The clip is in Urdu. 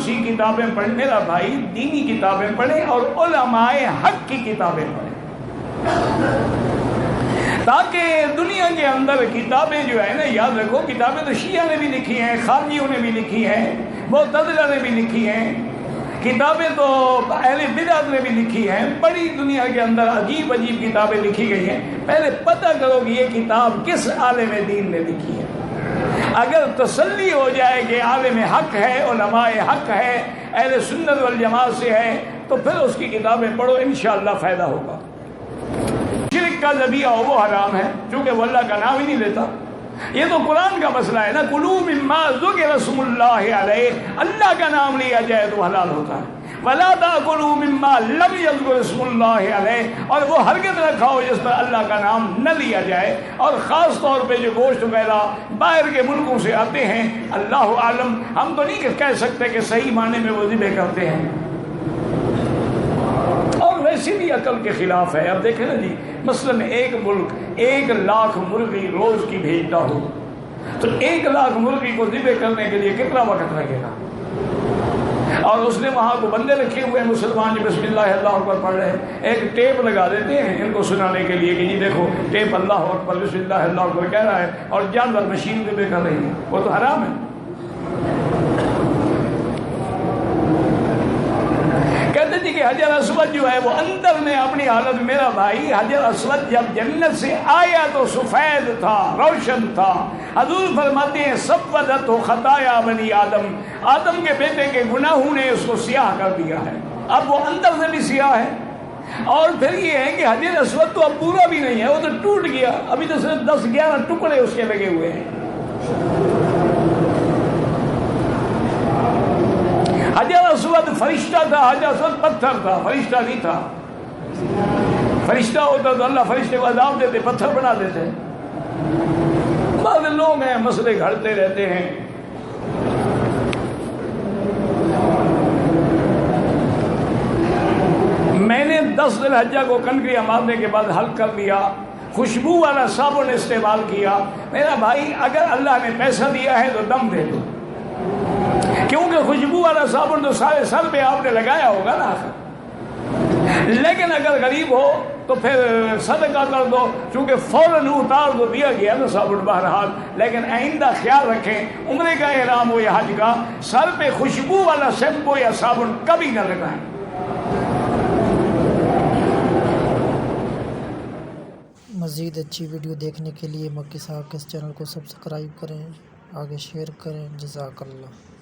سی کتابیں پڑھیں میرا بھائی، دینی کتابیں پڑھیں اور علماء حق کی کتابیں پڑھیں، تاکہ دنیا کے اندر کتابیں جو ہے نا، یاد رکھو کتابیں تو شیعہ نے بھی لکھی ہیں، خارجیوں نے بھی لکھی ہیں، معتزلہ نے بھی لکھی ہیں، کتابیں تو اہل بدعت نے بھی لکھی ہیں، بڑی دنیا کے اندر عجیب عجیب کتابیں لکھی گئی ہیں۔ پہلے پتہ کرو کہ یہ کتاب کس عالم دین نے لکھی ہے۔ اگر تسلی ہو جائے کہ عالم حق ہے، علماء حق ہے، اہل سنت والجماعت سے ہے، تو پھر اس کی کتابیں پڑھو، انشاءاللہ فائدہ ہوگا۔ شرک کا ذبیحہ ہو وہ حرام ہے، چونکہ وہ اللہ کا نام ہی نہیں لیتا۔ یہ تو قرآن کا مسئلہ ہے نا، کلوا مما ذکر اسم اللہ علیہ، اللہ کا نام لیا جائے تو حلال ہوتا ہے۔ ولا تاکلوا مما لم یذکر اسم اللہ علیہ، اور وہ ہرگز نہ کھاؤ جس پر اللہ کا نام نہ لیا جائے، اور خاص طور پہ جو گوشت وغیرہ باہر کے ملکوں سے آتے ہیں، اللہ عالم، ہم تو نہیں کہہ سکتے کہ صحیح معنی میں وہ ذبح کرتے ہیں، اور ویسے بھی عقل کے خلاف ہے۔ اب دیکھیں نا جی، مثلاً ایک ملک 1,00,000 مرغی روز کی بھیجتا ہو، تو 1,00,000 مرغی کو ذبح کرنے کے لیے کتنا وقت لگے گا؟ اور اس نے وہاں کو بندے رکھے ہوئے ہیں مسلمان جو بسم اللہ اللہ اکبر پڑھ رہے ہیں، ایک ٹیپ لگا دیتے ہیں ان کو سنانے کے لیے کہ جی دیکھو ٹیپ اللہ اکبر بسم اللہ اللہ اکبر کہہ رہا ہے، اور جانور مشین ذبح کر رہی ہے، وہ تو حرام ہے۔ کہتے تھے کہ حجر اسود جو ہے وہ اندر میں اپنی حالت، میرا بھائی حجر اسود جب جنت سے آیا تو سفید تھا، روشن تھا۔ حضور فرماتے ہیں سودت خطایا بنی آدم، آدم کے بیٹے کے گناہوں نے اس کو سیاہ کر دیا ہے، اب وہ اندر سے بھی سیاہ ہے۔ اور پھر یہ ہے کہ حجر اسود تو اب پورا بھی نہیں ہے، وہ تو ٹوٹ گیا، ابھی تو صرف 10-11 ٹکڑے اس کے لگے ہوئے ہیں۔ حجر اسود فرشتہ تھا، حجر اسود پتھر تھا، فرشتہ نہیں تھا۔ فرشتہ ہوتا تو اللہ فرشتے کو عذاب دیتے، پتھر بنا دیتے۔ بعض لوگ ہیں مسئلے گھڑتے رہتے ہیں۔ میں نے 10 ذی الحجہ کو کنکریاں مارنے کے بعد حل کر لیا، خوشبو والا صابن استعمال کیا۔ میرا بھائی اگر اللہ نے پیسہ دیا ہے تو دم دے دو، کیونکہ خوشبو والا صابن تو سارے سر پہ آپ نے لگایا ہوگا نا۔ لیکن اگر غریب ہو تو پھر صدقہ کر دو، چونکہ فوراً اتار دو دیا گیا نا صابن بہرحال۔ لیکن آئندہ خیال رکھیں، عمرے کا احرام ہو یا حج کا، سر پہ خوشبو والا شیمپو یا صابن کبھی نہ لگائیں۔ مزید اچھی ویڈیو دیکھنے کے لیے مکی صاحب کے اس چینل کو سبسکرائب کریں، آگے شیئر کریں۔ جزاک اللہ۔